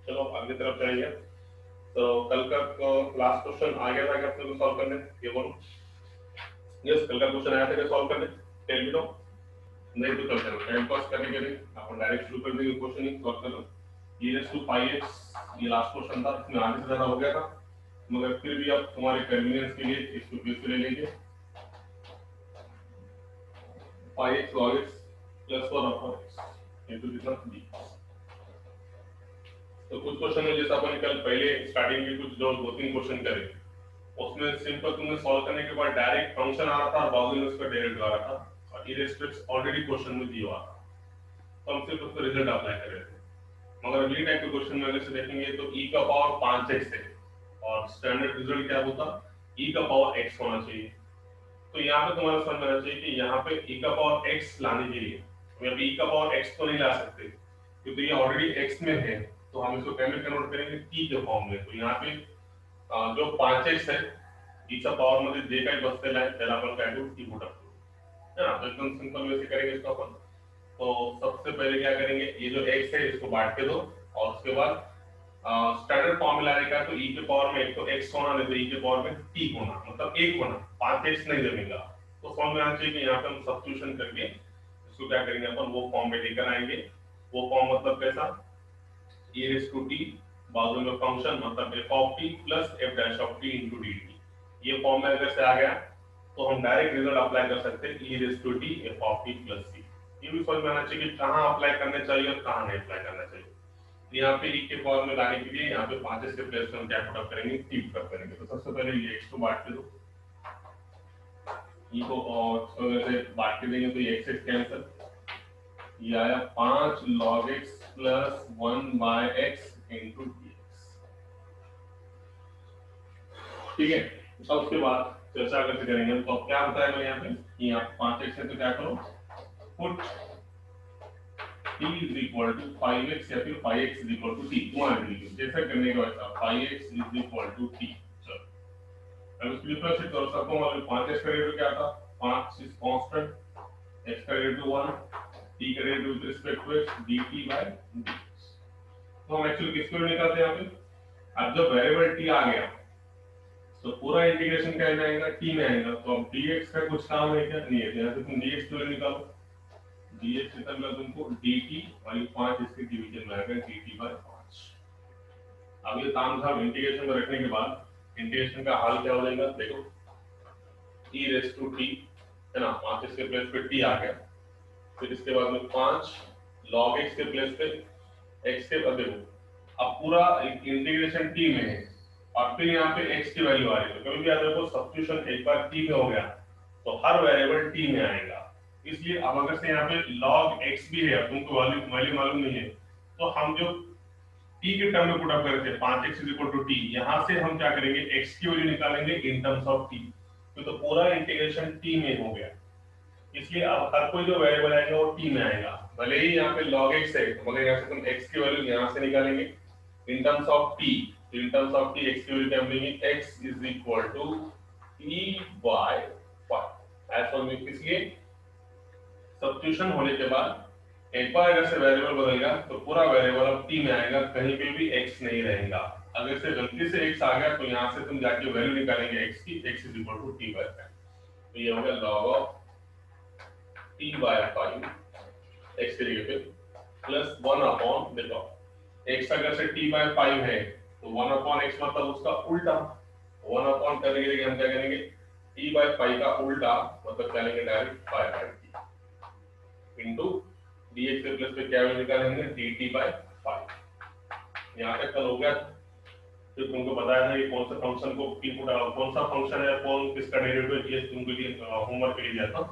चलो आगे तरफ चलेंगे। तो कल का लास्ट क्वेश्चन आ गया था कि अपने को सॉल्व करने, ये बोलो। यस, कल का क्वेश्चन आया था कि सॉल्व करने, टेल मी नो। नहीं तो चल चलो टाइम पास करने के लिए अपन डायरेक्ट शुरू कर देंगे क्वेश्चन ही सॉल्व कर लो। e raised to 5x ये लास्ट क्वेश्चन था, इसमें आगे से ज्यादा हो गया था, मगर फिर भी आप तुम्हारे कन्वीनियंस के लिए इसको फिर से ले लीजिए। 5x log x plus 1 upon x into कितना b। तो कुछ क्वेश्चन में जैसा अपन कल पहले स्टार्टिंग के कुछ जो 2-3 क्वेश्चन करे, उसमें सिंपल तुमने सॉल्व करने के बाद डायरेक्ट फंक्शन आ रहा था और बाजू में उसका डेरिवेटिव आ रहा था और इरेस्ट्रिक्स ऑलरेडी क्वेश्चन में दिया हुआ था, तो हम सिर्फ उसका रिजल्ट अप्लाई कर रहे थे। मगर अगली टाइप के क्वेश्चन में अगर से देखेंगे तो e का पावर 5x है और स्टैंडर्ड रिजल्ट क्या होता, e का पावर x होना चाहिए। तो यहाँ पे तुम्हारा समझ में आना चाहिए कि यहाँ पे e का पावर x लाने के लिए हम यहाँ पे e का पावर x तो नहीं ला सकते क्योंकि ये ऑलरेडी x में है, तो हम इसको कैसे कन्वर्ट करेंगे t के फॉर्म में। तो यहाँ पे जो 5x है e चा पावर मध्ये जे काही बसलेला आहे त्याला आपण काय करू, t पुट करू, है ना। तो एकदम सिंपल वे से करेंगे इसको अपन। तो सबसे पहले क्या करेंगे, ये जो x है इसको बांट के दो और उसके बाद स्टैंडर्ड फॉर्मूला आएगा तो e के पावर में एक तो x होना, नहीं तो e के पावर में t होना, मतलब 1 होना, 5x नहीं जमेगा। तो फॉर्म में आना चाहिए कि यहाँ पे हम सब्स्टिट्यूशन करके इसको क्या करेंगे अपन, वो फॉर्म में लेकर आएंगे। वो फॉर्म मतलब कैसा, e raised to t बाजू में फंक्शन मतलब f of t plus f dash of t into dt। ये फॉर्म में अगर से आ गया तो हम डायरेक्ट रिजल्ट अप्लाई कर सकते हैं e raised to t f of t plus c। ये भी समझ में आना चाहिए कि कहाँ अप्लाई करना चाहिए और कहाँ नहीं अप्लाई करना चाहिए। यहाँ पे e के पावर में लाने के लिए यहाँ पे 5s के प्लेस में हम क्या पुट अप करेंगे, t पुट अप करेंगे। तो सबसे पहले ये x को बांट के दो, e को और वैसे बांट के देंगे तो ये x कैंसिल, ये आया 5 log x plus 1 by x into dx। ठीक है, अब उसके बाद चर्चा करते करेंगे। तो अब क्या बताया यहाँ पे, यहाँ 5x है तो क्या करो, put t is equal to 5x या फिर 5x is equal to t, तुम्हारे लिए जैसा करने का वैसा 5x is equal to t। चलो अब इसको डिफरेंशिएट करो, सबको मालूम 5x का डेरिवेटिव क्या था, 5 is constant, x का डेरिवेटिव 1, t का derivative with respect to x dt by dx। तो हम एक्चुअली किसको निकालते हैं यहाँ पे, अब जब वेरिएबल t आ गया तो पूरा इंटीग्रेशन क्या में आएगा, t में आएगा। तो अब dx का कुछ काम है क्या, नहीं है, यहाँ से तुम dx तो निकालो, dx कितना मिला तुमको, dt और ये 5 इसके डिवीजन में आएगा dt by 5। अब ये ताम झाम इंटीग्रेशन में रखने के बाद इंटीग्रेशन का हल क्या हो जाएगा, देखो e raised to t है ना, 5 इसके प्लेस पे t आ गया, फिर इसके बाद में 5 log x के प्लेस पे x के बाद देखो अब पूरा इंटीग्रेशन t में है और फिर यहाँ पे x की वैल्यू आ रही है। तो कभी भी याद रखो सब्स्टिट्यूशन एक बार t में हो गया तो हर वेरिएबल t में आएगा। इसलिए अब अगर से यहाँ पे log x भी है, तुमको वैल्यू मालूम नहीं है, तो हम जो t के टर्म में पुट अप करते हैं 5x t, यहाँ से हम क्या करेंगे, x की वैल्यू निकालेंगे इन टर्म्स ऑफ t, तो पूरा इंटीग्रेशन t में हो गया। इसलिए अब हर कोई जो वेरिएबल आएगा वो t में आएगा, भले ही यहाँ पे log x है मगर यहाँ से तुम x की वैल्यू यहाँ से निकालेंगे in terms of t। In terms of t x की वैल्यू क्या मिलेगी, x is equal to t by 5 ऐसा में। इसलिए सब्स्टिट्यूशन होने के बाद एक बार अगर से वेरिएबल बदल गया तो पूरा वेरिएबल अब t में आएगा, कहीं पे भी x नहीं रहेगा। अगर से गलती से x आ गया तो यहाँ से तुम जाके वैल्यू निकालेंगे x की, x is equal to t by 5। तो ये हो गया log of t by 5 x की जगह पे प्लस 1 अपॉन, देखो x अगर से t by 5 है तो 1 अपॉन x मतलब उसका उल्टा, 1 अपॉन करने के लिए हम क्या करेंगे, t by 5 का उल्टा मतलब क्या लेंगे, direct 5 by t into dx के प्लस पे क्या वैल्यू निकालेंगे, dt by 5। यहाँ तक कल हो गया। फिर तुमको बताया था कि कौन सा फंक्शन को इनपुट, कौन सा फंक्शन है, कौन किसका डेरिवेटिव, ये तुमको लिए होमवर्क के लिए दिया था।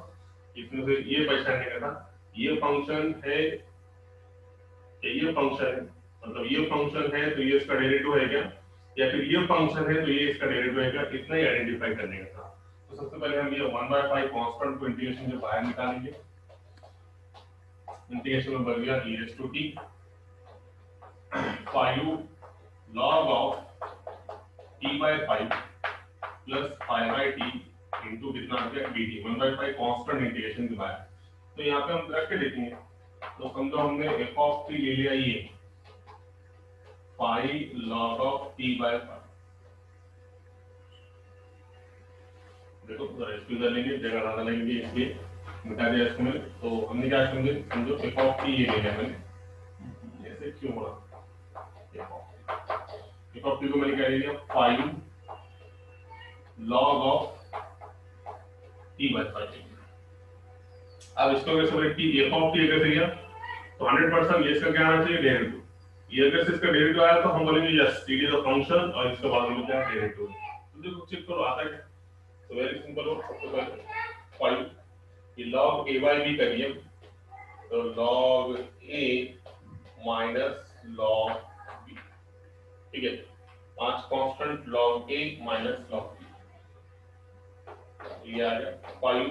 इसमें से ये पहचानने का था, ये फंक्शन है, ये फंक्शन है, मतलब ये फंक्शन है तो ये इसका डेरिवेटिव है क्या, या फिर ये फंक्शन है तो ये इसका डेरिवेटिव है क्या, इतना ही आइडेंटिफाई करने का था। तो सबसे पहले हम ये 1/5 कांस्टेंट को इंटीग्रेशन से बाहर निकालेंगे। इंटीग्रेशन में बन गया e raised to t 5 log of t by 5 plus 5 by t into कितना आ गया dt 1/5 कांस्टेंट इंटीग्रेशन के बाद। तो यहाँ पे हम रख के देखेंगे, तो समझो हमने f of t ले लिया ये, pi log of T by pi. देखो जरा इसको इधर लेंगे, जगह ज्यादा लेंगे इसलिए मिटा दिया इसको मैंने। तो हमने क्या समझे, समझो एफ ऑफ टी ये ले लिया मैंने, ऐसे क्यों हो रहा, एफ ऑफ टी को मैंने क्या ले लिया, pi log of T by pi. अब इसको अगर समझे टी एफ ऑफ टी अगर से लिया तो 100% ये इसका क्या आना चाहिए, डेरिवेटिव। ये अगर से इसका डेरिवेटिव आया तो हम बोलेंगे yes T is a function, और इसके बाद में क्या डेरिवेटिव। तो देखो चेक करो आता है। तो वेरी सिंपल हो, सबसे पहले फाइव ये log a by b करिए, तो log a minus log b, ठीक है। 5 constant log a minus log b, ये आ गया 5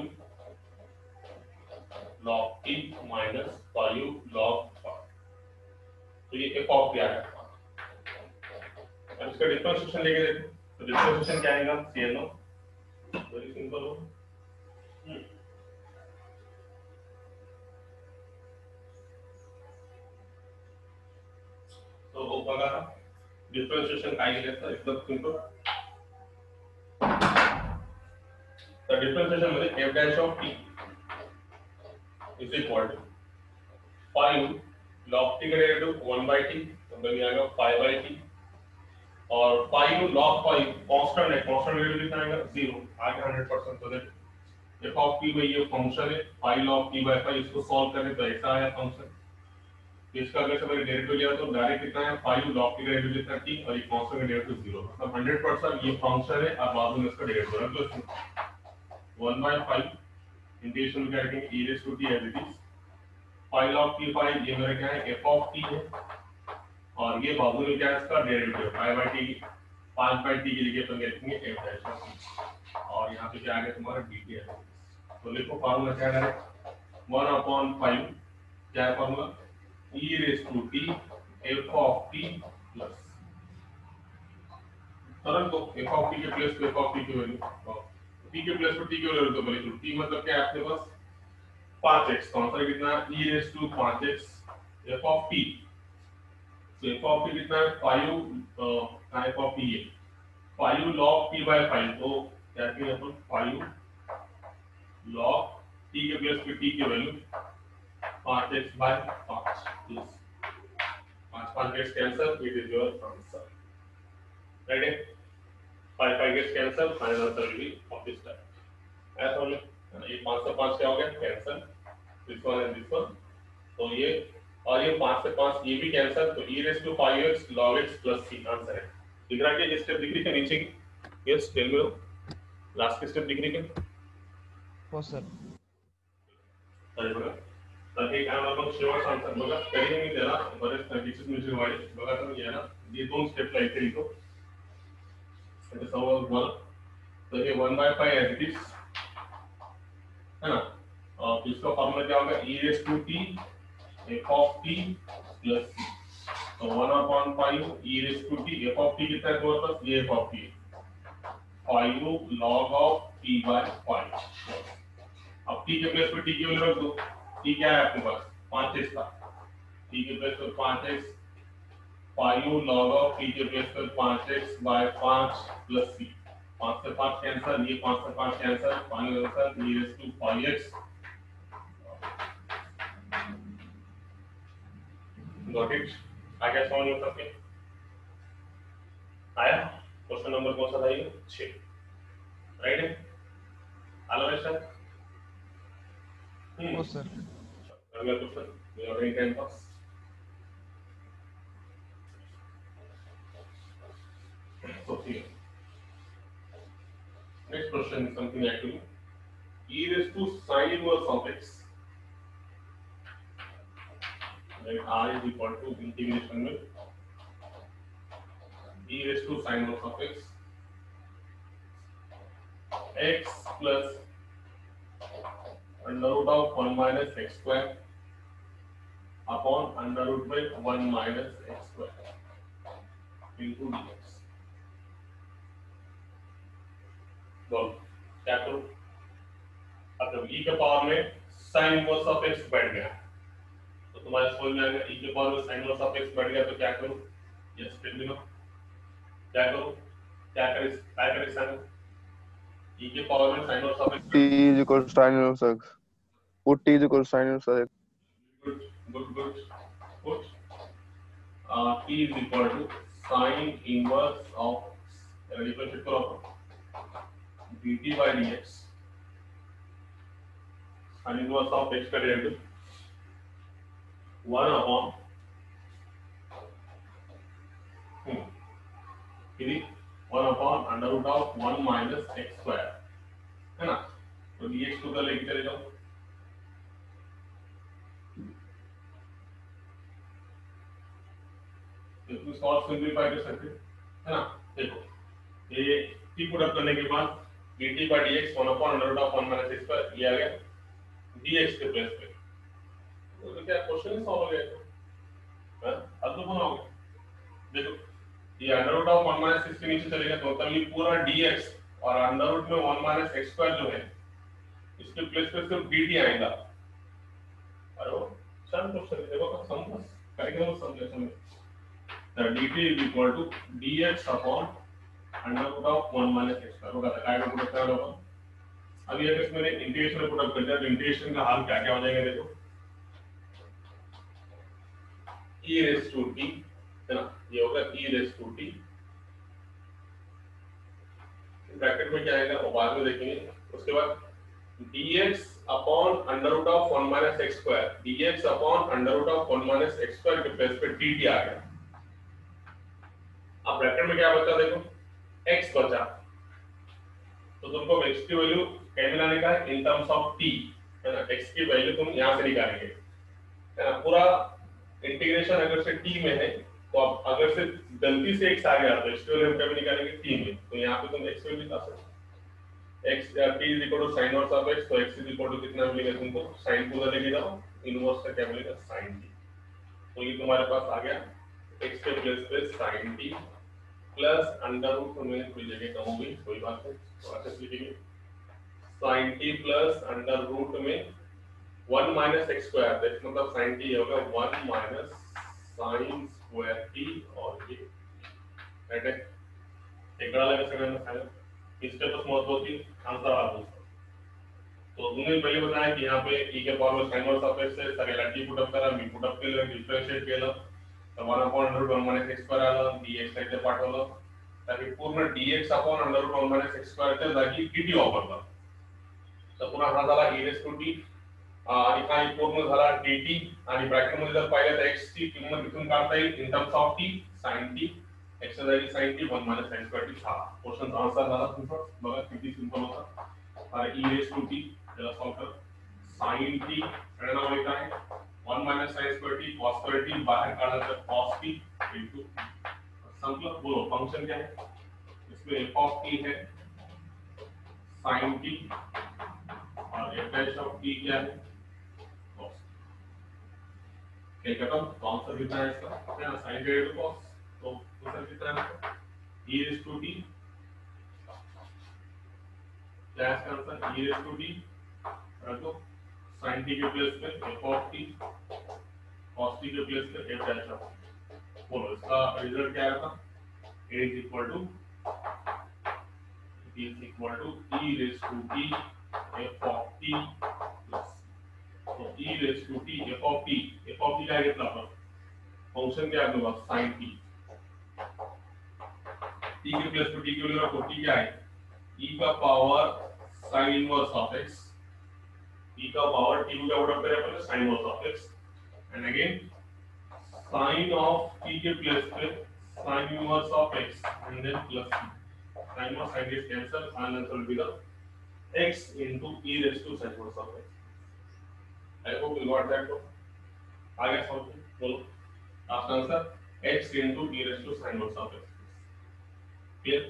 log t माइनस 5 log 5। तो ये f ऑफ आ गया। अब इसका डिफरेंशिएशन लेके देखो, तो डिफरेंशिएशन क्या आएगा, CNO, वेरी सिंपल हो। तो वो बघा डिफरेंशिएशन काय केलं एकदम सिंपल। तर डिफरेंशिएशन मध्ये f dash of t is equal to 5 log t का डेरिवेटिव 1 by t, तो बन जाएगा 5 by t, और 5 log 5 कांस्टेंट है, कांस्टेंट वैल्यू कितना आएगा 0, आगे 100%। तो देखो f ऑफ t में ये फंक्शन है 5 log t by 5, इसको सॉल्व करें तो ऐसा आया फंक्शन। तो इसका अगर से मैंने डेरिवेटिव लिया तो डायरेक्ट कितना है 5 log t का डेरिवेटिव कितना t, और ये कांस्टेंट का डेरिवेटिव 0, मतलब 100% ये फंक्शन है। अब बाद में इसका डेरिवेटिव रख दो इसमें 1 by 5 इंटीग्रेशन में करेंगे e raised to t as it is 5 log t 5, ये मेरा क्या है f ऑफ t है, और ये बाजू में क्या है इसका derivative 5 by t, 5 by t की जगह पर लिखेंगे f dash of t, और यहाँ पे क्या आ गया तुम्हारा dt है। तो लिखो फार्मूला क्या है, 1/5 क्या है formula, e raised to t f of t plus तुरंत तो f of t के प्लस f of t की वैल्यू, t के प्लस पर t की वैल्यू तो बोले तो t मतलब क्या है आपके पास 5x, तो आंसर कितना e raised to 5x f of t। तो f of t कितना है 5 f of t है 5 log t by 5, तो क्या करेंगे अपन 5 log t के प्लस पे t की value 5x by 5 plus 5 gets cancel, it is your answer, right? 5 gets cancel, final answer will be of this type। ऐसा हो गया ये 5 से 5 क्या हो गया cancel, this one and this one, तो ये और ये 5 से 5 ये भी कैंसिल, तो e raised to 5x log x plus c answer है। दिख रहा है कि स्टेप दिख रही है नीचे की, यस टेल मी लास्ट की स्टेप दिख रही है हो सर। अरे बघा तर एक आहे मग शेवटचा आन्सर बघा, तरी मी त्याला बरेच टीचर्स म्हणजे वाईट बघा तुम्ही या ना, ये दोन स्टेपला इथे लिहितो म्हणजे सवाल वन, तो ये 1/5 एज इट इज है ना, और इसका फॉर्मूला क्या होगा e raised to t f of t plus c, तो 1/5 e raised to t f of t कितना है तुम्हारे पास, ये f of t 5 log of t by 5। अब t के प्लेस पे t की वैल्यू रख दो, t क्या है आपके पास 5x था, t के प्लेस पे 5x 5 log of t के प्लेस पे 5x by 5 प्लस c, 5 से 5 कैंसिल, ये 5 से 5 cancel, final answer e raised to 5x। Got it, आ गया समझ में सबके, आया क्वेश्चन नंबर कौन सा था ये 6, राइट है आला है सर। हो सर। अगला question we are in 10 pass, so here next question is something actually e raised to sin inverse of x, then r is equal to integration में e raised to sin inverse of x x plus under root of 1 minus x square upon under root by 1 minus x square into dx। बोलो क्या करूं, अब जब e के power में sin inverse of x बैठ गया तो तुम्हारे समझ में आएगा e के पावर में sin इनवर्स ऑफ x बैठ गया तो क्या करूं, यस टेल मी नो क्या करो, काय करे सांगा. e के पावर में sin और सब t is equal to sin inverse x. Put t is equal to sin inverse x. good good put t is equal to sin inverse of differentiate करो dt by dx sin inverse of x का derivative 1 upon फिर 1 upon under root of 1 minus x square है ना. तो dx को उधर लेके चले जाओ. इसको सॉल्व सिंपलीफाई कर सकते है ना. देखो ये t पुट अप करने के बाद dt by dx 1 upon under root of 1 minus x square ये आ गया dx के प्लेस पे. तो क्या क्वेश्चन ही सॉल्व हो गया. हां अब तो बनाओगे. देखो ये under root of 1 minus x के नीचे चलेगा तो मतलब ये पूरा dx और अंडर रूट में 1 माइनस x स्क्वायर जो है इसके प्लेस पे सिर्फ dt आएगा. अरे वो चल क्वेश्चन देखो तो समझ करेंगे वो समझे the dt is equal to dx upon under root of 1 minus x square होगा. तो काय को पुट करना होगा. अब ये इसमें इंटीग्रेशन में पुट अप कर दिया तो इंटीग्रेशन का हाल क्या क्या हो जाएगा देखो e raised to t है ना. ये होगा e raised to t bracket में क्या आएगा वो बाद में देखेंगे. उसके बाद dx upon under root of 1 minus x square dx upon under root of 1 minus x square के प्लेस पे dt आ गया. अब ब्रैकेट में क्या बचा देखो x बचा तो तुमको x की वैल्यू क्या निकालने का है इन टर्म्स ऑफ t है ना. x की वैल्यू तुम यहां से निकालेंगे है ना. पूरा इंटीग्रेशन अगर से t में है तो अब अगर से गलती से x आ गया तो x की वैल्यू हम कभी निकालेंगे t में. तो यहाँ पे तुम x वैल्यू निकाल सकते हो. x t is equal to sin inverse of x तो x is equal to कितना मिलेगा तुमको sin को उधर लेके जाओ इनवर्स का क्या मिलेगा sin t. तो ये तुम्हारे पास आ गया x के प्लेस पे sin t plus under root में कोई जगह कम हो गई कोई बात नहीं तो ऐसे लिखेंगे sin t plus under root में 1 minus x स्क्वायर दैट मतलब sin t होगा 1 minus sin स्क्वायर t और ये राइट है. एक बड़ा लगा सकते हैं इसके पास महत्व होती आंसर आ गया. तो तुमने पहले बताया कि यहाँ पे e के पावर में sin इनवर्स ऑफ x से सगळ्याला t पुट अप करा मी पुट अप केलं डिफरेंशिएट केलं तर 1 upon under root 1 minus x square आलं dx इथे पाठवलं तर हे पूर्ण dx upon under root 1 minus x square च्या जागी dt वापरला. तर पुन्हा हा झाला e raised to t आणि हा पूर्ण झाला dt आणि ब्रॅकेट मध्ये जर पाहिलं तर x ची किंमत इथून काढता येईल in terms of t sin t x च्या जागी sin t 1 minus sin square t हा क्वेश्चन आन्सर झाला तुमचा. बघा किती सिंपल होता. आणि e raised to t याला सॉल्व कर sin t आणि नाव लिहित आहे 1 minus sin square t cos square t बाहर काढा तर cos t into संकलन बोलो फंक्शन क्या है इसमें f of t है sin t और f dash of t क्या है cos. क्या खत्म तो आंसर कितना है इसका है ना sin डेरिवेटिव cos. तो आंसर कितना है e raised to t क्या है इसका answer e raised to t रखो sin t के प्लेस पे f of t cos t के प्लेस पे f dash of t. बोलो इसका रिजल्ट क्या आएगा a is equal to e raised to t f of t plus तो e raised to t f of t क्या घेतला आपण फंक्शन क्या है बस sin t t के प्लेस पे t की वैल्यू रखो. t क्या है e का power sin inverse of x e का पावर t को क्या उड़ा करे अपन sin inverse of x and again sin of t के प्लेस पे sin inverse of x and then plus t. sin inverse sin gets cancelled and answer will be the x into e raised to sin inverse of x. I hope you got that. आगे solve बोलो आपका answer x into e raised to sin inverse of x. Clear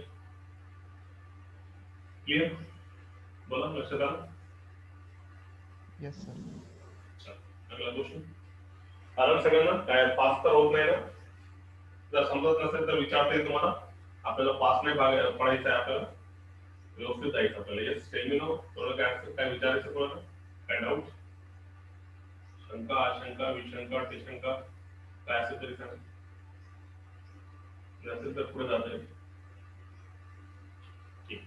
clear बोलो लक्षात आलं. Yes sir. अगला question कारण सगळ्यांना काय पास तर होत नाही ना. जर समजत नसेल तर विचारता येईल तुम्हाला. आपल्याला पास नाही पडायचं आहे आपल्याला व्यवस्थित जायचं आपल्याला. येस टेल मी नो तुम्हाला काय विचारायचं तुम्हाला काय डाऊट शंका आशंका विशंका टिशंका काय असेल तरी सांगा. मैसेज तक पूरे जाते हैं। ठीक,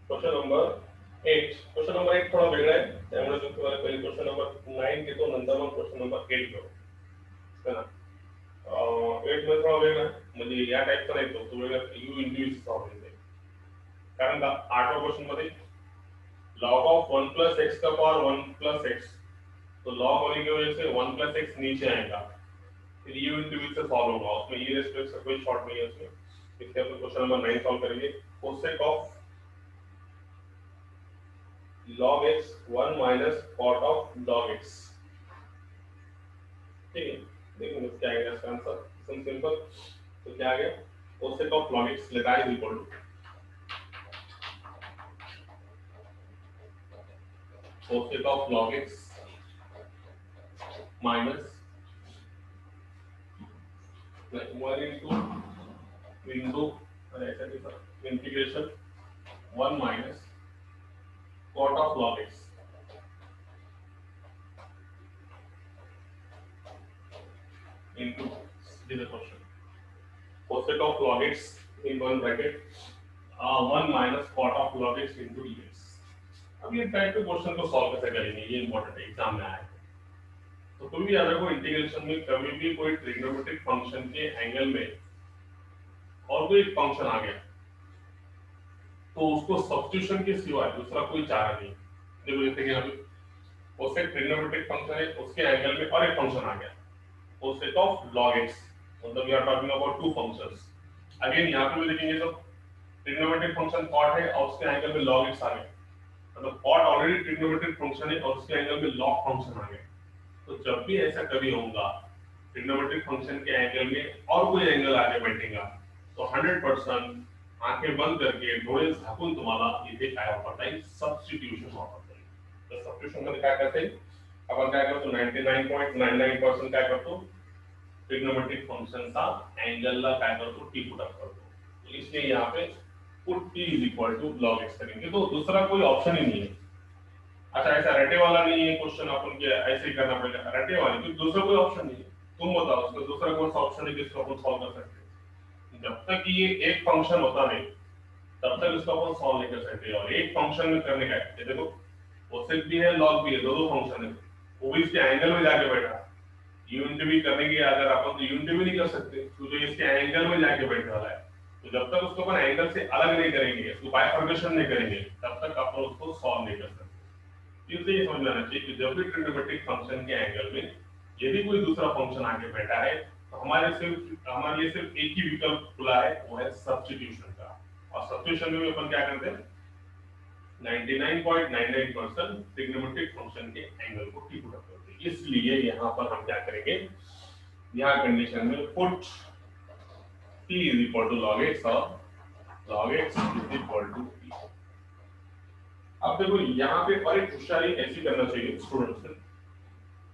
क्वेश्चन नंबर 8, क्वेश्चन नंबर 8 थोडा वेगळा आहे, त्यामुळे तुम्हाला पहिले क्वेश्चन नंबर 9 घेतो, नंतर मग क्वेश्चन नंबर 8 घेऊ, है ना. 8 मध्ये थोडा वेगळा आहे, म्हणजे या टाईपचा नाही तो वेगळा यू इंडिव्हिज्युअल सॉल्व्हिंग आहे. कारण का 8व्या क्वेश्चन मध्ये log ऑफ 1 प्लस एक्स का पावर 1 प्लस एक्स, तो log होने की वजह से 1 प्लस एक्स नीचे आएगा, फिर यू इंडिव्हिज्युअल से सॉल्व होगा, उसमें ये रेस्पेक्ट से कोई शॉर्ट नहीं है उसमें. इसके अपन क्वेश्चन नंबर 9 सॉल्व करेंगे. Cosec of log x 1 minus cot of log x. ठीक है, देखेंगे क्या आएगा इसका आंसर. सिंपल. तो क्या आ गया, cosec of log x let i is equal to cosec of log x minus 1 into integration 1 minus cot of log x into this question. Cosec of log x in one bracket 1 minus cot of log x into dx. अब ये type के question को solve कैसे करेंगे, ये important है, exam में आया है. तो कभी भी अगर कोई इंटीग्रेशन में कभी भी कोई ट्रिग्नोमेट्रिक फंक्शन के एंगल में और कोई फंक्शन आ गया तो उसको सब्स्टिट्यूशन के सिवाय दूसरा कोई चारा नहीं. देखो जैसे कि अभी कोसेक ट्रिग्नोमेट्रिक फंक्शन है, उसके एंगल में और एक फंक्शन आ गया कोसेक ऑफ log x, मतलब we are talking about two functions. Again यहां पे भी देखेंगे तो ट्रिग्नोमेट्रिक फंक्शन cot है और उसके एंगल में log x आ गया, मतलब cot ऑलरेडी ट्रिग्नोमेट्रिक फंक्शन है और उसके एंगल में log फंक्शन आ गया. तो जब भी ऐसा कभी होगा ट्रिग्नोमेट्रिक फंक्शन के एंगल में और कोई एंगल आगे बैठेगा तो 100% आंखें बंद करके डोळे झाकून तुम्हाला इथे काय वापरता येईल, सबस्टिट्यूशन वापरता येईल. तर सबस्टिट्यूशन मध्ये काय करता येईल, आपण काय करतो 99.99% काय करतो, ट्रिग्नोमेट्रिक फंक्शनचा एंगलला काय करतो, टी पुट अप करतो. तो इसलिए यहाँ पे put t is equal to log x करेंगे, तो दूसरा कोई ऑप्शन ही नहीं है. अच्छा ऐसा रटे वाला नहीं है क्वेश्चन, अपन के ऐसे ही करना पड़ेगा रटे वाले, क्योंकि दूसरा कोई ऑप्शन नहीं है. तुम बताओ उसका दूसरा कौन सा ऑप्शन है जिसको अपन सॉल्व कर सकते हैं. जब तक ये एक फंक्शन होता नहीं तब तक इसको अपन सॉल्व नहीं कर सकते. और एक फंक्शन में करने का है, देखो कोसेक भी है log भी है, दो फंक्शन है, वो भी इसके एंगल में जाके बैठा. यूनिट भी करने की अगर अपन तो यूनिट भी नहीं कर सकते क्योंकि इसके एंगल में जाके बैठने वाला है. तो जब तक उसको अपन एंगल से अलग नहीं करेंगे, उसको बाइफर्केशन नहीं करेंगे, तब तक अपन उसको सॉल्व नहीं कर सकते. इसलिए ये समझ में आना चाहिए कि जब भी ट्रिग्नोमेट्रिक फंक्शन के एंगल में यदि कोई दूसरा फंक्शन आके बैठा है तो हमारे लिए सिर्फ एक ही विकल्प खुला है, वो है सब्स्टिट्यूशन का. और सब्स्टिट्यूशन में भी अपन क्या करते हैं 99.99% ट्रिग्नोमेट्रिक फंक्शन के एंगल को टी पुट अप करते हैं. इसलिए यहाँ पर हम क्या करेंगे, यहाँ कंडीशन में put t is equal to log x और log x is equal to t. अब देखो यहाँ पे और एक होशियारी ऐसी करना चाहिए स्टूडेंट्स से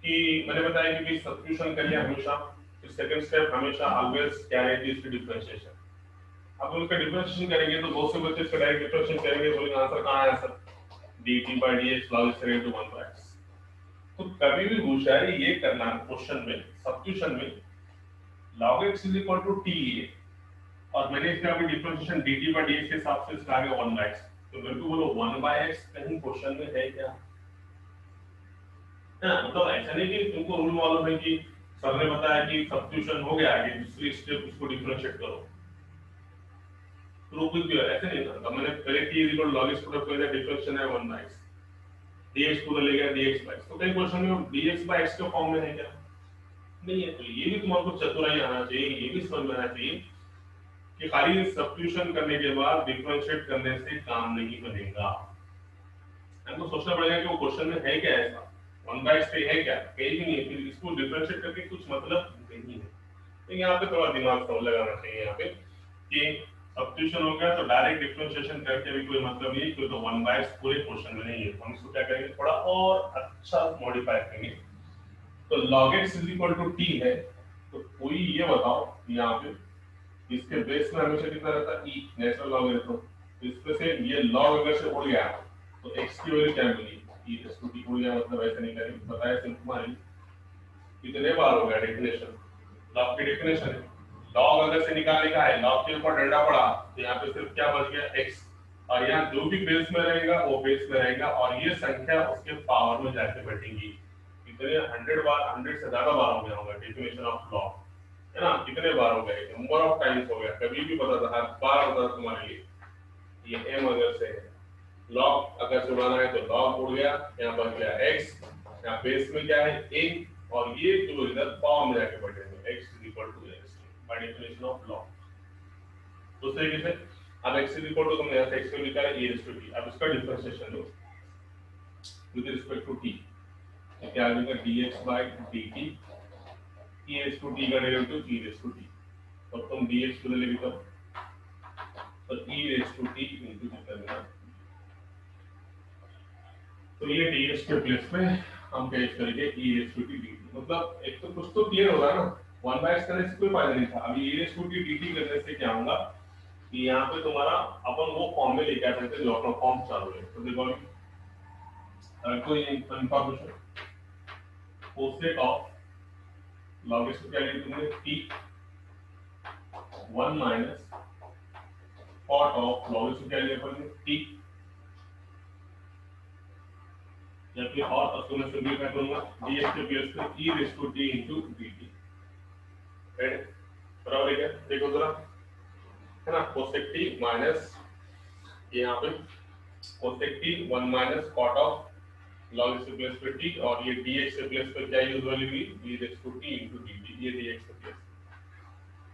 कि मैंने बताया कि सब्स्टिट्यूशन करिए हमेशा, फिर सेकंड स्टेप हमेशा ऑलवेज क्या है इसकी डिफरेंशिएशन. अब उसका डिफरेंशिएशन करेंगे तो बहुत से बच्चे इसका डायरेक्ट डिफरेंशिएशन करेंगे, बोलेंगे आंसर कहाँ है sir, dt by dx log x raised to 1 by x. तो कभी भी होशियारी ये करना क्वेश्चन में सब्स्टिट्यूशन में log x is equal to t है और मैंने इसका अभी डिफरेंशिएशन dt by dx के हिसाब से इसका आ गया 1 by x. तो मेरे को बोलो 1 by x कहीं क्वेश्चन में है क्या? मतलब ऐसा नहीं कि तुमको रूल मालूम है कि सर ने बताया कि सब्स्टिट्यूशन हो गया, आगे दूसरी स्टेप उसको डिफरेंशिएट करो, तो कुछ भी ऐसे नहीं था. मैंने पहले t equal log x put किया, डिफरेंशिएशन है 1 by x, dx पूरा ले गया dx by x. तो कई क्वेश्चन में dx by x के फॉर्म में है क्या? नहीं है. तो ये भी तुम्हारे को चतुराई आना चाहिए, ये भी समझ में आना चाहिए कि खाली सब्स्टिट्यूशन करने के बाद डिफरेंशिएट करने से काम नहीं बनेगा. हमको सोचना पड़ेगा कि वो क्वेश्चन में है क्या ऐसा, 1 by x पे है क्या, कहीं भी नहीं है, फिर इसको डिफरेंशिएट करके कुछ मतलब नहीं है. तो यहाँ पे थोड़ा दिमाग समझ लगाना चाहिए यहाँ पे कि सब्स्टिट्यूशन हो गया तो डायरेक्ट डिफरेंशिएशन करके भी कोई मतलब नहीं, क्योंकि तो 1 by x पूरे क्वेश्चन में नहीं है. हम इसको क्या करेंगे, थोड़ा और अच्छा मॉडिफाई करेंगे. तो log x is equal to t है, तो कोई ये बताओ यहाँ पे इसके बेस में हमेशा कितना रहता है ई नेचुरल लॉगरिथम। इसमें से ये लॉग अगर से उड़ गया तो x की वैल्यू क्या मिली e रेज़ टू t उड़ गया, मतलब ऐसे नहीं करेंगे, बताया सिंपल तुम्हारी कितने बार हो गया डेफिनेशन, लॉग की डेफिनेशन है। लॉग अगर से निकालने का है, लॉग के ऊपर डंडा पड़ा तो यहाँ पे सिर्फ क्या बच गया x, और यहाँ जो भी बेस में रहेगा वो बेस में रहेगा, और ये संख्या उसके पावर में जाके बैठेगी। कितने 100 बार, 100 से ज्यादा बार हो गया होगा डेफिनेशन ऑफ लॉग, है ना, कितने बार हो गए, नंबर ऑफ टाइम्स हो गया, कभी भी पता था, हर बार होता था तुम्हारे लिए। ये m अगर से है, लॉग अगर से उड़ाना है तो लॉग उड़ गया, यहाँ बच गया x, यहाँ बेस में क्या है a, और ये जो इधर पावर में जाके बैठेंगे x is equal to x by definition of log. तो तरीके से अब x इज इक्वल टू तुमने यहाँ से x को निकाला e रेज़ टू t, अब इसका डिफरेंशिएशन लो विद रिस्पेक्ट टू t, क्या आ जाएगा dx by dt, e raise to t का derivative e raise to t, तो तुम dx को ले लेके तो e raise to t into कितना, तो ये dx के प्लेस पे हम क्या यूज करेंगे e raise to t dt, मतलब एक तो कुछ तो क्लियर होगा ना, 1/x करने से कोई फायदा नहीं था। अभी e raise to t dt करने से क्या होगा कि यहाँ पे तुम्हारा अपन वो फॉर्म में लेके आ सकते हैं जो अपना फॉर्म चालू है। तो देखो अभी कोई information cosec of log x को क्या लिया तुमने t 1 minus cot of log x को क्या लिया अपन t, या फिर और उसको मैं सिंपलीफाई करूंगा dx के प्लेस पे e raise to t into dt, right, बराबर है क्या, देखो जरा, है ना, कोसेक t माइनस यहाँ पे cosec t 1 minus cot of log x के प्लेस पे t, और ये dx के प्लेस पे क्या यूज वाली हुई e raise to t into dt, ये dx के प्लेस,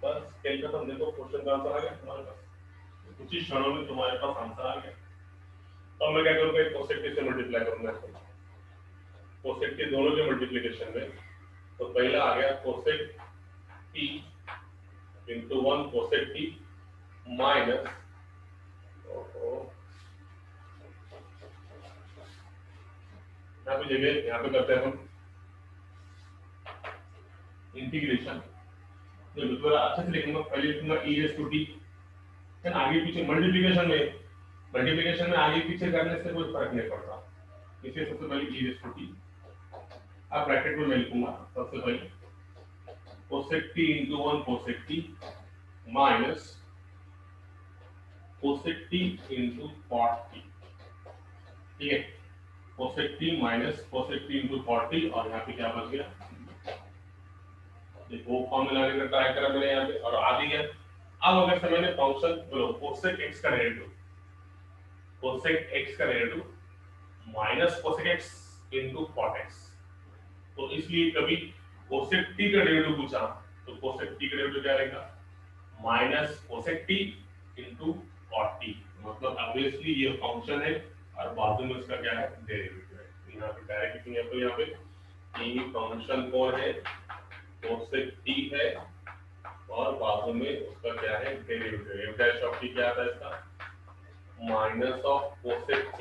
बस स्केल खत्म। देखो क्वेश्चन का आंसर आ गया तुम्हारे पास, कुछ ही क्षणों में तुम्हारे पास आंसर आ गया। तो मैं क्या करूंगा, कोसेक t से मल्टीप्लाई करूंगा इसको, कोसेक के दोनों के मल्टीप्लिकेशन में, तो पहला आ गया cosec t into 1 cosec t minus यहाँ पे जगह यहाँ पे करते हैं हम इंटीग्रेशन, जो थोड़ा अच्छे से लिखूंगा, पहले लिखूंगा e रेज़ टू t, फिर आगे पीछे मल्टीप्लिकेशन में आगे पीछे करने से कोई फर्क नहीं पड़ता, इसलिए सबसे पहले e रेज़ टू t, अब ब्रैकेट में मैं लिखूंगा सबसे पहले cosec t into 1 cosec t minus cosec t into cot t, ठीक है, cosec t minus cosec t into cot t, और यहाँ पे क्या बच गया, देखो फॉर्म लाने का ट्राई करा मैंने यहाँ पे और आ भी गया। अब अगर से मैंने फंक्शन बोलो कोसेक x का derivative minus cosec x into cot x, तो इसलिए कभी कोसेक t का डेरिवेटिव पूछा तो कोसेक t का डेरिवेटिव क्या रहेगा minus cosec t into cot t, मतलब ऑब्वियसली ये फंक्शन है और बाजू में इसका क्या है डेरिवेटिव है। यहाँ पे डायरेक्ट यहाँ पे ये फंक्शन कौन है कोसेक t है और बाजू में उसका क्या है derivative, f dash of t क्या आता है इसका minus of cosec t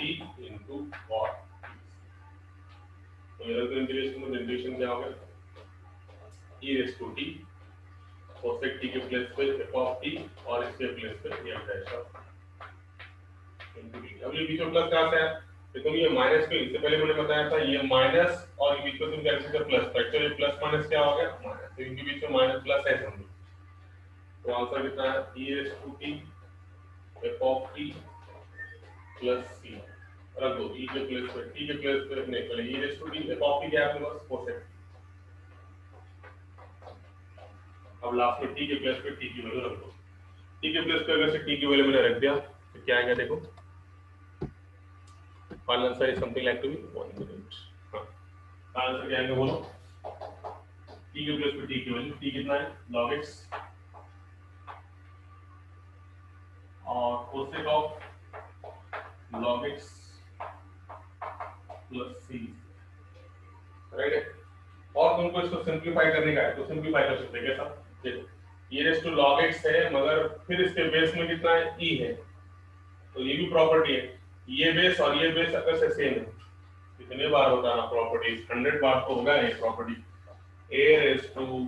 into cot t, तो ये इंटीग्रेशन क्या होगा e raise to t cosec t के प्लेस पे f ऑफ t और इसके प्लेस पे f dash of into t। अब ये बीच में प्लस कहां से है, देखो ये माइनस पे इससे पहले मैंने बताया था ये माइनस और ये बीच में तुम क्या लिख सकते प्लस, तो एक्चुअली प्लस माइनस क्या हो गया माइनस, तो इनके बीच में माइनस प्लस है समझो, तो आंसर कितना है e raise to t f of t plus c, रख दो e के प्लेस पे t के प्लेस पे नहीं, पहले e raise to t f of t क्या है आपके पास कोसेक, अब लास्ट में t के प्लेस पे t की वैल्यू रख दो, t के प्लेस पे अगर से t की वैल्यू मैंने रख दिया तो क्या आएगा देखो, final answer is something like to be 1 minute, हां आंसर क्या आएगा बोलो, t के प्लेस पे t की वैल्यू, t कितना है log x और cosec of log x plus c, right है, और तुमको इसको सिंपलीफाई करने का है तो सिंपलीफाई कर सकते हैं कैसा, देखो ये रेज़ टू log x है मगर फिर इसके बेस में कितना है e है, तो ये भी प्रॉपर्टी है, ये बेस और ये बेस अगर से सेम है, कितने बार होता है ना प्रॉपर्टीज 100 बार तो होगा ये property, a raise to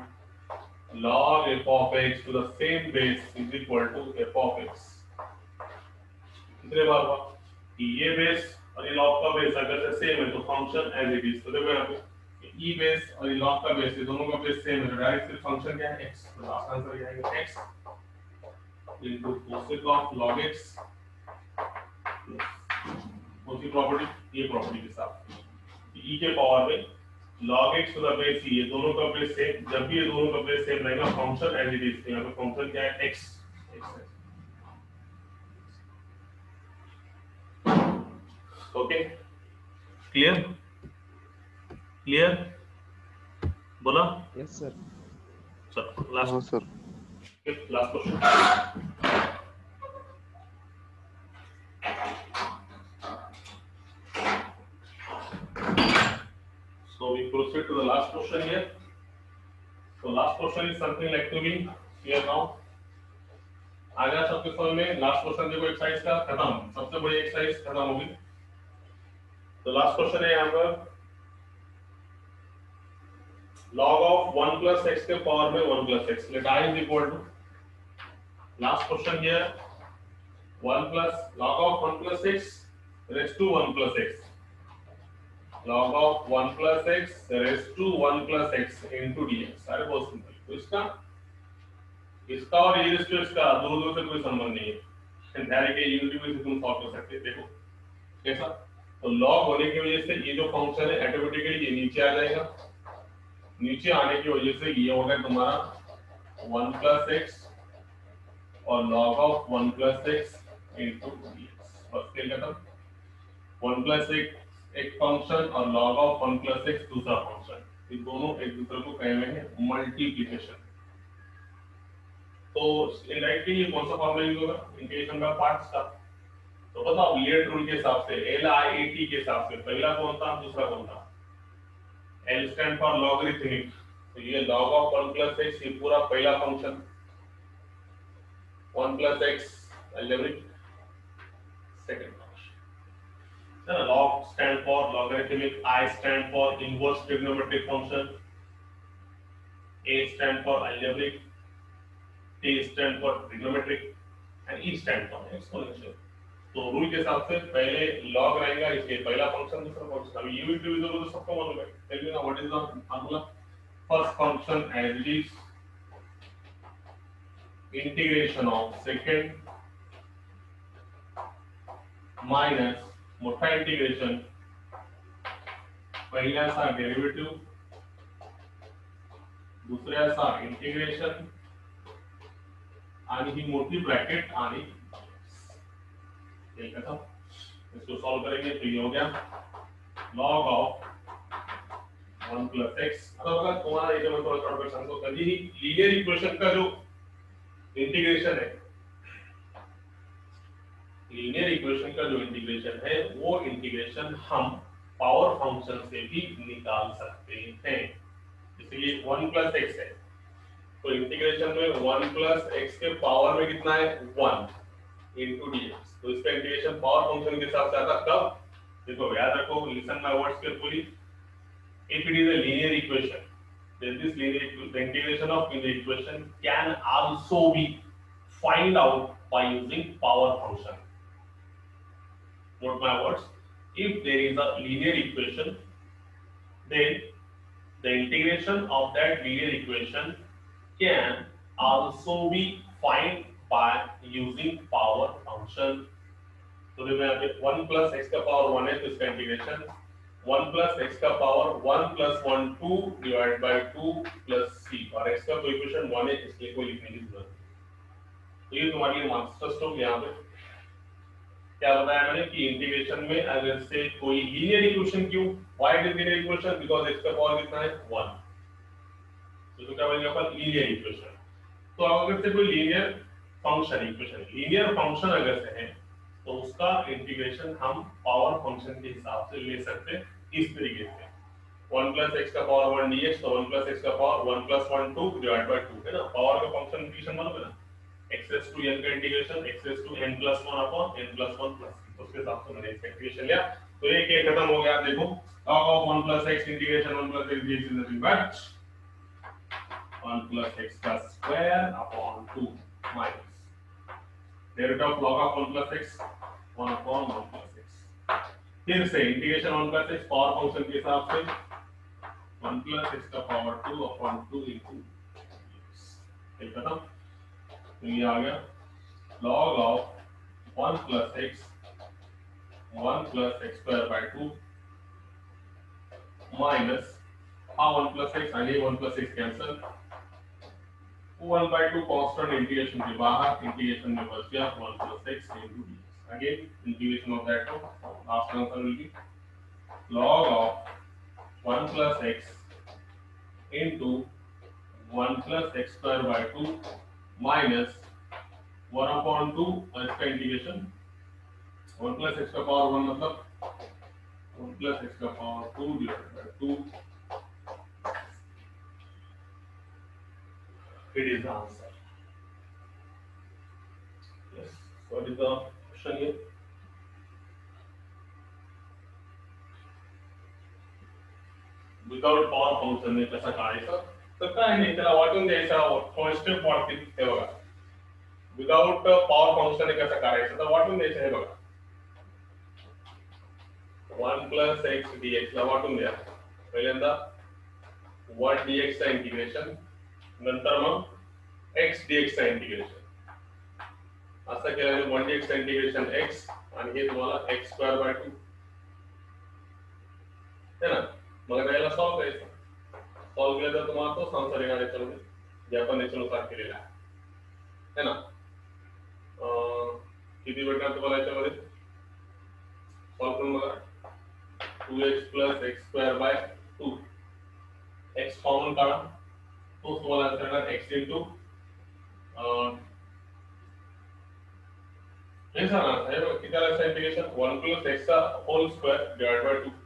log f of x to the same base is equal to f of x। कितने बार हुआ कि ये बेस और ये log का बेस अगर से सेम है तो फंक्शन एज इट इज। तो देखो यहाँ पे e बेस और ये log का बेस, ये दोनों का बेस सेम है तो डायरेक्ट सिर्फ फंक्शन क्या है x। तो लास्ट आंसर क्या आएगा x into cosec of log x। कौन सी प्रॉपर्टी? ये प्रॉपर्टी के साथ e के पावर में log x to the base e, ये दोनों का बेस सेम, जब भी ये दोनों का बेस सेम रहेगा फंक्शन एज इट इज। यहाँ पे फंक्शन क्या है x। Okay clear? क्लियर बोला? Yes, sir. चलो हाँ last sir. Question. So we proceed to the last question here. So last question is something like to be here now. आ गया सबके समझ में? लास्ट क्वेश्चन देखो एक्सरसाइज का खत्म, सबसे बड़ी एक्सरसाइज खत्म होगी। तो लास्ट क्वेश्चन है यहाँ पर log of 1 plus x के पावर में 1 plus x, let I is equal to, last question here 1 plus log of 1 plus x raised to 1 plus x, log of 1 plus x raised to 1 plus x into dx। सारे बहुत simple. तो इसका और ये rest इसका दूर दूर से कोई संबंध नहीं है, डायरेक्ट ये यूनिटी में से तुम सॉल्व कर सकते हैं। देखो कैसा, तो log होने की वजह से ये जो फंक्शन है ऑटोमेटिकली ये नीचे आ जाएगा, नीचे आने की वजह से ये होगा तुम्हारा 1 plus x और log of 1 plus x into dx। बस खेल खत्म। 1 plus x एक फंक्शन और log of 1 plus x दूसरा फंक्शन, ये दोनों एक दूसरे को कहे हुए हैं मल्टीप्लिकेशन। तो इनडायरेक्टली ये कौन सा फॉर्मूला यूज होगा? इंटीग्रेशन का पार्ट्स का। तो बताओ लीड रूल के हिसाब से, LIAT के हिसाब से पहला कौन था, दूसरा कौन था? L स्टैंड फॉर लॉगरिथमिक, तो ये log of 1 plus x ये पूरा पहला function, 1 plus x algebraic second function है ना। log stand for logarithmic, I stand for inverse trigonometric function, A stand for algebraic, T stand for trigonometric and E stand for exponential। तो rule के हिसाब से पहले log रहेगा, इसलिए पहला फंक्शन दूसरा फंक्शन। अभी u into v तो सबको मालूम है। Tell me now what is the formula? First function as it is integration of second minus मोटा इंटीग्रेशन पहला सा डेरिवेटिव, दूसरा सा इंटीग्रेशन आणि ही मोठी ब्रैकेट आणि ठीक है। तो इसको सॉल्व करेंगे तो ये हो गया log of 1 plus x। अब अगर तुम्हारा ये मैं थोड़ा शॉर्ट वर्जन को कभी ही लीनियर इक्वेशन का जो इंटीग्रेशन है, लीनियर इक्वेशन का जो इंटीग्रेशन है वो इंटीग्रेशन हम पावर फंक्शन से भी निकाल सकते हैं। इसलिए 1 plus x है तो इंटीग्रेशन में 1 plus x के पावर में कितना है 1 into dx। तो इसका इंटीग्रेशन पावर फंक्शन के हिसाब से आता कब? देखो याद रखो, listen my words carefully. If it is a linear equation then this linear the integration of the equation can also be find out by using power function। Note my words, if there is a linear equation then the integration of that linear equation can also be find by using power function। तो देखो यहाँ पे 1 plus x का power 1 है तो इसका integration 1 plus x का power 1 plus 1 2 divided by 2 plus c, और x का कोएफिशिएंट 1 है इसलिए कोई लिखने की जरूरत नहीं। तो ये तुम्हारी मास्टर स्ट्रोक। यहाँ पे क्या बताया मैंने कि इंटीग्रेशन में अगर से कोई लीनियर इक्वेशन, क्यों why it is linear equation? Because x का पावर कितना है 1, तो क्या बनेगा पर लीनियर इक्वेशन। तो अगर से कोई linear function equation, linear function अगर से है तो उसका इंटीग्रेशन हम पावर फंक्शन के हिसाब से ले सकते हैं इस तरीके से 1 plus x का पावर 1 dx, तो 1 plus x का पावर 1 plus 1 2 divided by 2 है ना। पावर का फंक्शन इंटीग्रेशन मालूम है ना, x raised to n का integration x raised to n plus 1 upon n plus 1 plus, तो उसके हिसाब से मैंने इसका इंटीग्रेशन लिया। तो ये के खत्म हो गया। देखो log of 1 plus x integration 1 plus x dx is nothing but 1 plus x का square upon 2 minus derivative of log of 1 plus x 1 upon 1 plus x. फिर से integration 1 plus x power function के हिसाब से 1 plus x का power 2 upon 2 into ठीक है ना, तो ये आ गया log of 1 plus x 1 plus x square by 2 minus 1 plus x and 1 plus x cancel 1 by 2 constant integration के बाहर integration में बच गया 1 plus x into dx. Again integration of that one, last answer will be log of 1 plus x into 1 plus x square by 2 minus 1 upon 2 और इसका integration 1 plus x का power 1 मतलब 1 plus x का power 2 divided by 2. It is the answer. Yes. What is the question here? Without power function ने कैसा काढायचं तर काय नाही त्याला वाटून द्यायचा फर्स्ट स्टेप वाटते हे बघा. विदाउट पॉवर फंक्शन ने कसं काढायचं तर वाटून द्यायचं हे बघा 1 plus x dx ला वाटून द्या. पहिल्यांदा 1 dx चा इंटिग्रेशन नंतर मग x dx चा इंटिग्रेशन असं केल्याने 1 dx चा इंटिग्रेशन x आणि हे तुम्हाला x square by 2 है ना. मग त्याला सॉल्व करायचं. सॉल्व केलं तर तुम्हाला तोच आन्सर येणार याच्यामध्ये जे आपण याच्यानुसार केलेला आहे है ना. किती भेटणार तुम्हाला याच्यामध्ये सॉल्व करून बघा 2x plus x square by 2 x common काढा तो तुम्हाला आन्सर येणार x into हे सांगा हे किती आलं इंटिग्रेशन 1 plus x चा होल स्क्वेअर डिवाइड बाय 2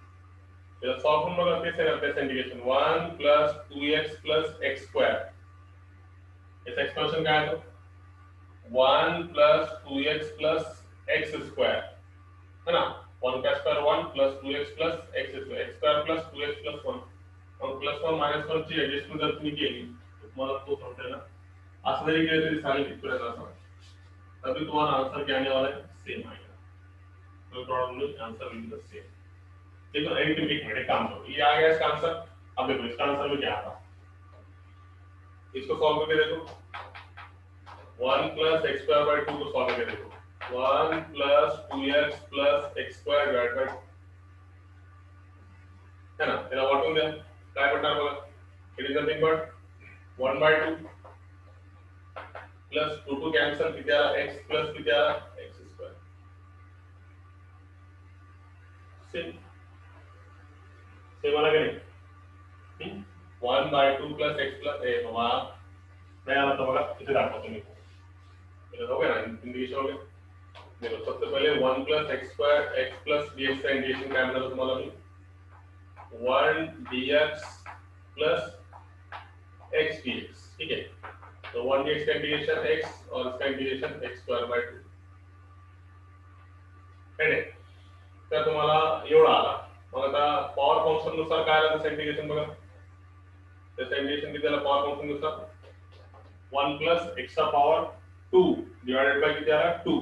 याला सॉल्व करून बघा तेच येणार त्याचं integration 1 plus 2x plus x square याचं एक्सप्रेशन काय आहे 1 plus 2x plus x square है ना 1 का square 1 plus 2x plus x square plus 2x plus 1 और plus 1 minus 1 ची एडजस्टमेंट जर तुम्ही केली तुम्हाला तो समजेल ना. असं जरी केलं तरी चालेल इक्वेशन असं तभी तुम्हारा आंसर क्या आने वाला है सेम आएगा. तो problem answer will be the same. देखो एक मिनट काम करो ये आ गया इसका आंसर. अब देखो इसका आंसर में क्या आता इसको सॉल्व करके देखो 1 plus x square by 2 को सॉल्व करके देखो 1 plus 2x plus x square divided by 2 है ना. त्याला वाटून द्या काय भेटणार बघा it is nothing but 1 by 2 plus 2 cancel किती आला x plus किती आला x square सेम सेम आला का नाही 1 by 2 plus x plus ए बाबा नाही आला तर बघा इथे दाखवतो मी इथे हो गया ना इंटिग्रेशन हो गया. देखो सबसे पहले 1 plus x square x plus dx का इंटीग्रेशन क्या मिला तुम्हाला मी 1 dx plus x dx ठीक है. तो 1 dx का इंटीग्रेशन x और इसका इंटीग्रेशन x square by 2 है ना. तर तुम्हाला एवढा आला. मग आता पॉवर फंक्शन नुसार काय आलं त्याचं इंटीग्रेशन बघा त्याचं इंटीग्रेशन किती आलं पॉवर फंक्शन नुसार 1 plus x चा पॉवर 2 डिवाइडेड बाय किती आला 2